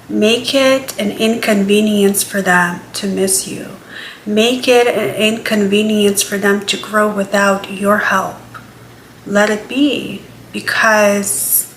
Make it an inconvenience for them to miss you. Make it an inconvenience for them to grow without your help. Let it be, because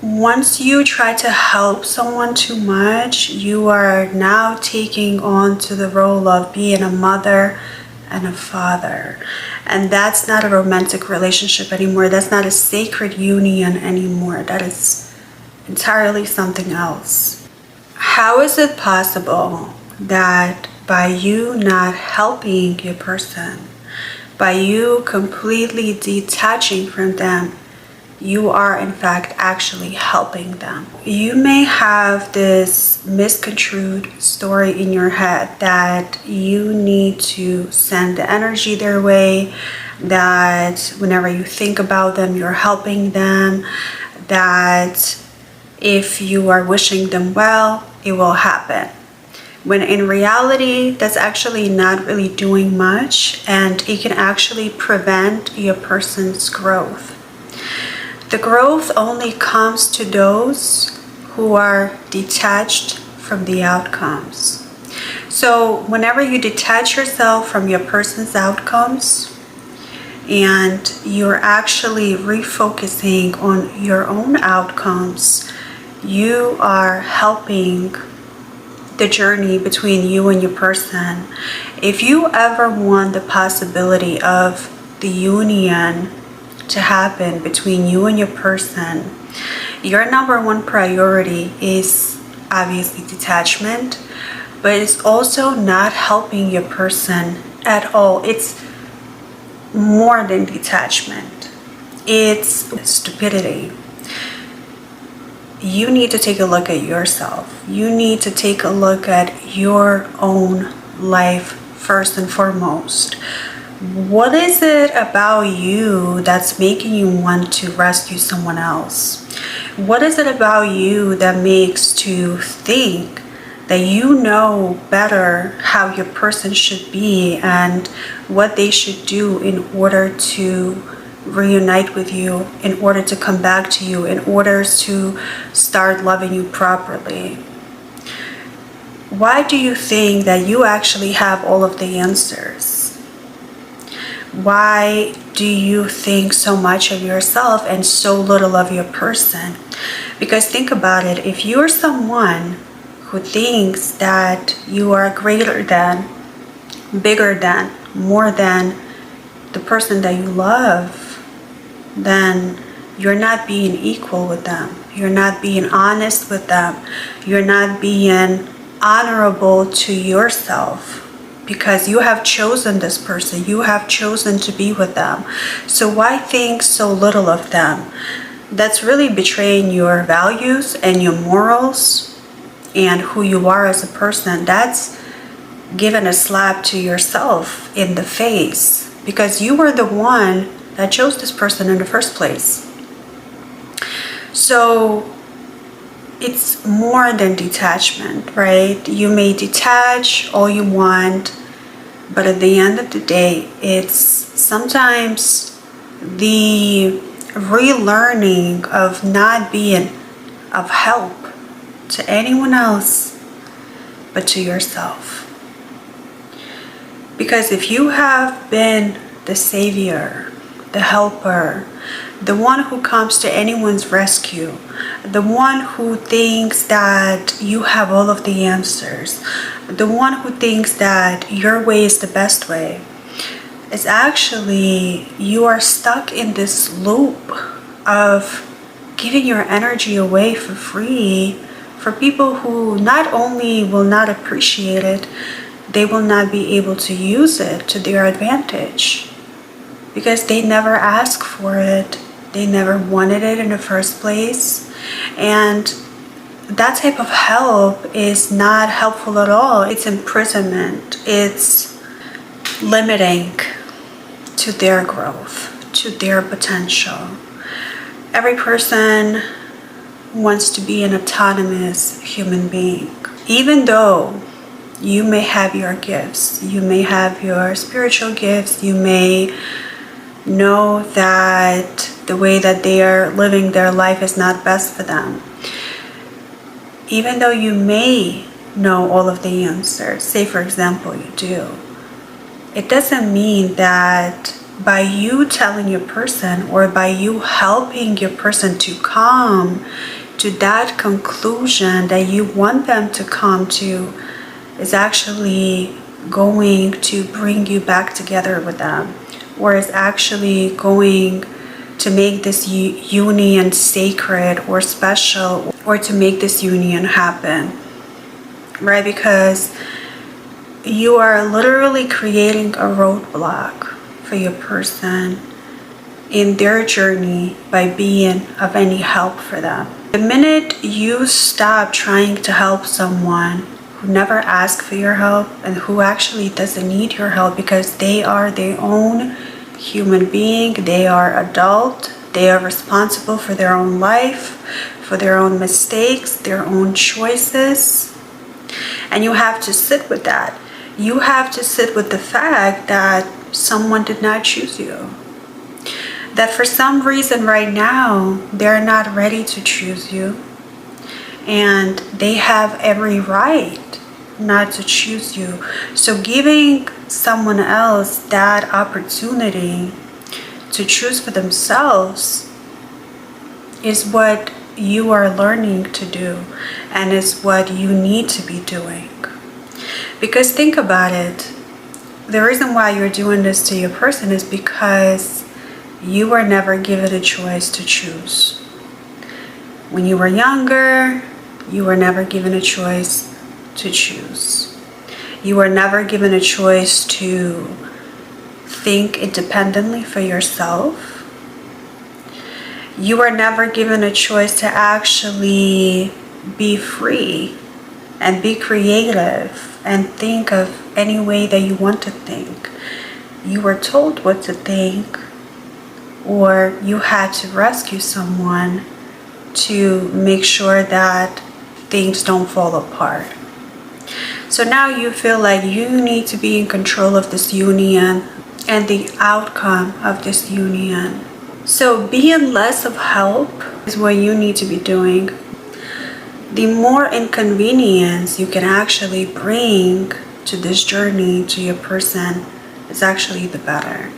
once you try to help someone too much, you are now taking on to the role of being a mother and a father. And that's not a romantic relationship anymore. That's not a sacred union anymore. That is entirely something else. How is it possible that by you not helping your person, by you completely detaching from them, you are in fact actually helping them? You may have this misconstrued story in your head that you need to send the energy their way, that whenever you think about them, you're helping them, that if you are wishing them well, it will happen. When in reality, that's actually not really doing much, and it can actually prevent your person's growth. The growth only comes to those who are detached from the outcomes. So whenever you detach yourself from your person's outcomes and you're actually refocusing on your own outcomes, you are helping the journey between you and your person. If you ever want the possibility of the union to happen between you and your person, your number one priority is obviously detachment, but it's also not helping your person at all. It's more than detachment. It's stupidity. You need to take a look at yourself. You need to take a look at your own life first and foremost. What is it about you that's making you want to rescue someone else? What is it about you that makes you think that you know better how your person should be and what they should do in order to reunite with you, in order to come back to you, in order to start loving you properly? Why do you think that you actually have all of the answers? Why do you think so much of yourself and so little of your person? Because think about it, if you're someone who thinks that you are greater than, bigger than, more than the person that you love, then you're not being equal with them. You're not being honest with them. You're not being honorable to yourself, because you have chosen this person. You have chosen to be with them. So why think so little of them? That's really betraying your values and your morals and who you are as a person. That's giving a slap to yourself in the face, because you were the one that chose this person in the first place. So it's more than detachment, right? You may detach all you want, but at the end of the day, it's sometimes the relearning of not being of help to anyone else but to yourself. Because if you have been the savior, the helper, the one who comes to anyone's rescue, the one who thinks that you have all of the answers, the one who thinks that your way is the best way, it's actually, you are stuck in this loop of giving your energy away for free for people who not only will not appreciate it, they will not be able to use it to their advantage, because they never asked for it. They never wanted it in the first place. And that type of help is not helpful at all. It's imprisonment. It's limiting to their growth, to their potential. Every person wants to be an autonomous human being. Even though you may have your gifts, you may have your spiritual gifts, you may know that the way that they are living their life is not best for them. even though you may know all of the answers, say for example you do, it doesn't mean that by you telling your person or by you helping your person to come to that conclusion that you want them to come to is actually going to bring you back together with them, or is actually going to make this union sacred or special, or to make this union happen, right? Because you are literally creating a roadblock for your person in their journey by being of any help for them. The minute you stop trying to help someone who never asked for your help and who actually doesn't need your help because they are their own human being, they are adult, they are responsible for their own life, for their own mistakes, their own choices, and you have to sit with that. You have to sit with the fact that someone did not choose you. That for some reason right now, they're not ready to choose you. And they have every right not to choose you. So giving someone else that opportunity to choose for themselves is what you are learning to do, and is what you need to be doing. Because think about it, the reason why you're doing this to your person is because you were never given a choice to choose. When you were younger, you were never given a choice to choose. You were never given a choice to think independently for yourself. You were never given a choice to actually be free and be creative and think of any way that you want to think. You were told what to think, or you had to rescue someone to make sure that things don't fall apart. So now you feel like you need to be in control of this union and the outcome of this union. So being less of help is what you need to be doing. The more inconvenience you can actually bring to this journey to your person is actually the better.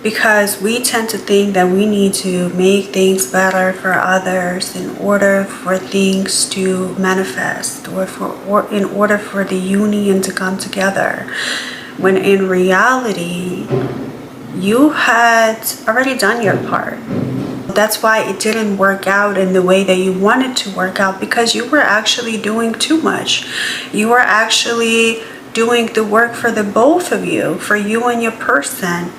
Because we tend to think that we need to make things better for others in order for things to manifest, or in order for the union to come together. When in reality, you had already done your part. That's why it didn't work out in the way that you wanted to work out, because you were actually doing too much. You were actually doing the work for the both of you, for you and your person.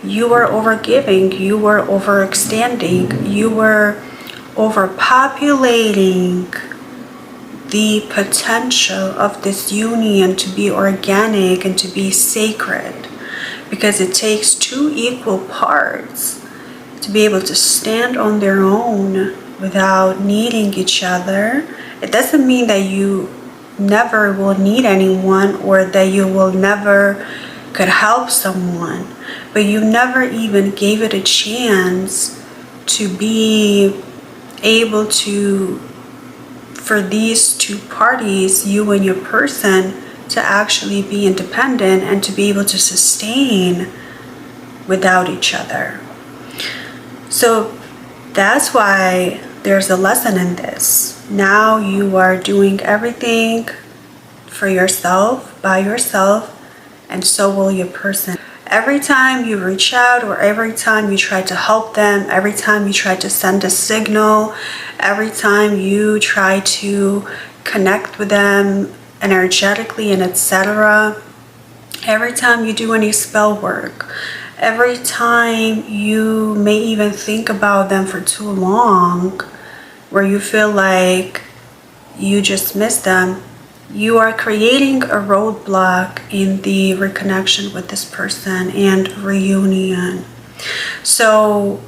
You were overgiving, you were overextending, you were overpopulating the potential of this union to be organic and to be sacred. Because it takes two equal parts to be able to stand on their own without needing each other. It doesn't mean that you never will need anyone, or that you will never could help someone, but you never even gave it a chance to be able to, for these two parties, you and your person, to actually be independent and to be able to sustain without each other. So that's why there's a lesson in this. Now you are doing everything for yourself, by yourself, and so will your person. Every time you reach out, or every time you try to help them, every time you try to send a signal, every time you try to connect with them energetically and etc., every time you do any spell work, every time you may even think about them for too long, where you feel like you just miss them, you are creating a roadblock in the reconnection with this person and reunion. So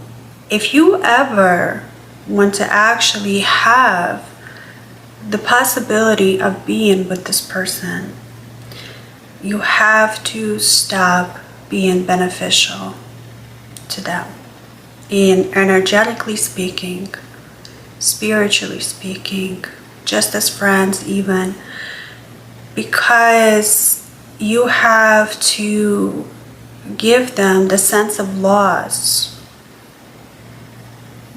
if you ever want to actually have the possibility of being with this person, you have to stop being beneficial to them, in energetically speaking, spiritually speaking, just as friends even, because you have to give them the sense of loss,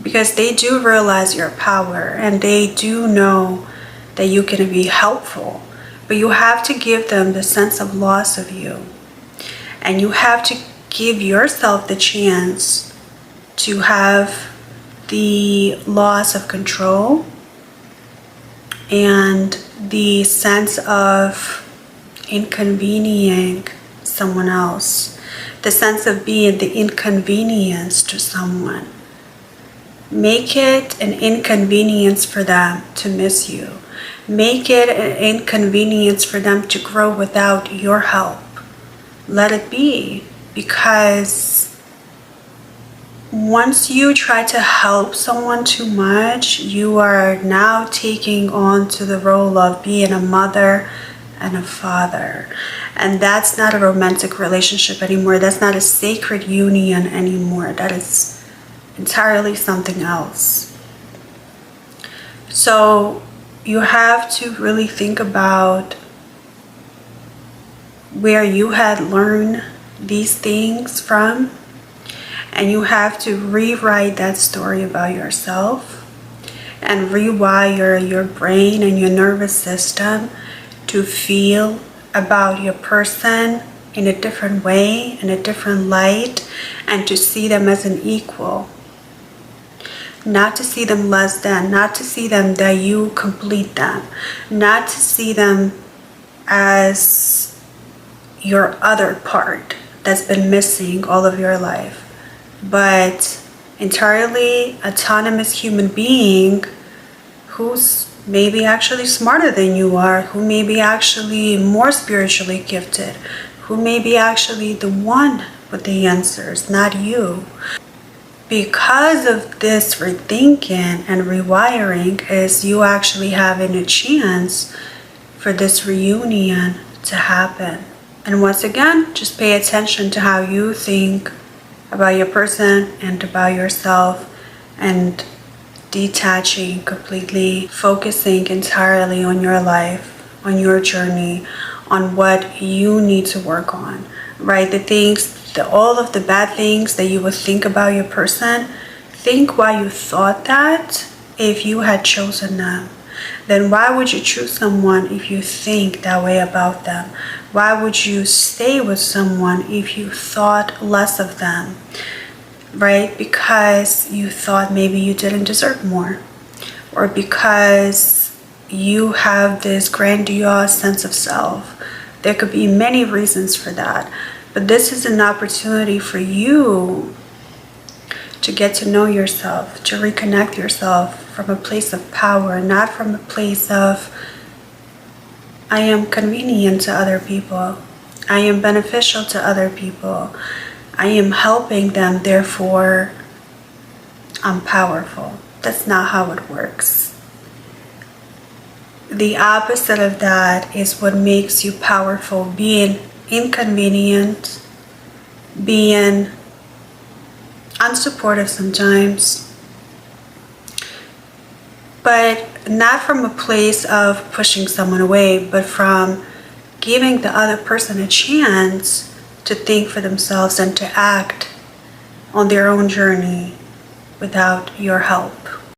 because they do realize your power and they do know that you can be helpful, but you have to give them the sense of loss of you, and you have to give yourself the chance to have the loss of control and the sense of inconveniencing someone else, the sense of being the inconvenience to someone. Make it an inconvenience for them to miss you. Make it an inconvenience for them to grow without your help. Let it be, because once you try to help someone too much, you are now taking on to the role of being a mother and a father. And that's not a romantic relationship anymore. That's not a sacred union anymore. That is entirely something else. So you have to really think about where you had learned these things from, and you have to rewrite that story about yourself and rewire your brain and your nervous system to feel about your person in a different way, in a different light, and to see them as an equal. Not to see them less than, not to see them that you complete them, not to see them as your other part that's been missing all of your life, but entirely autonomous human being who's maybe actually smarter than you are, who may be actually more spiritually gifted, who may be actually the one with the answers, not you. Because of this rethinking and rewiring is you actually having a chance for this reunion to happen. And once again, just pay attention to how you think about your person and about yourself, and detaching completely, focusing entirely on your life, on your journey, on what you need to work on, right? The things, all of the bad things that you would think about your person, think why you thought that if you had chosen them. Then why would you choose someone if you think that way about them? Why would you stay with someone if you thought less of them, right? Because you thought maybe you didn't deserve more, or because you have this grandiose sense of self. There could be many reasons for that, but this is an opportunity for you to get to know yourself, to reconnect yourself from a place of power, not from a place of I am convenient to other people, I am beneficial to other people, I am helping them, therefore I'm powerful. That's not how it works. The opposite of that is what makes you powerful: being inconvenient, being unsupportive sometimes, but not from a place of pushing someone away, but from giving the other person a chance to think for themselves and to act on their own journey without your help.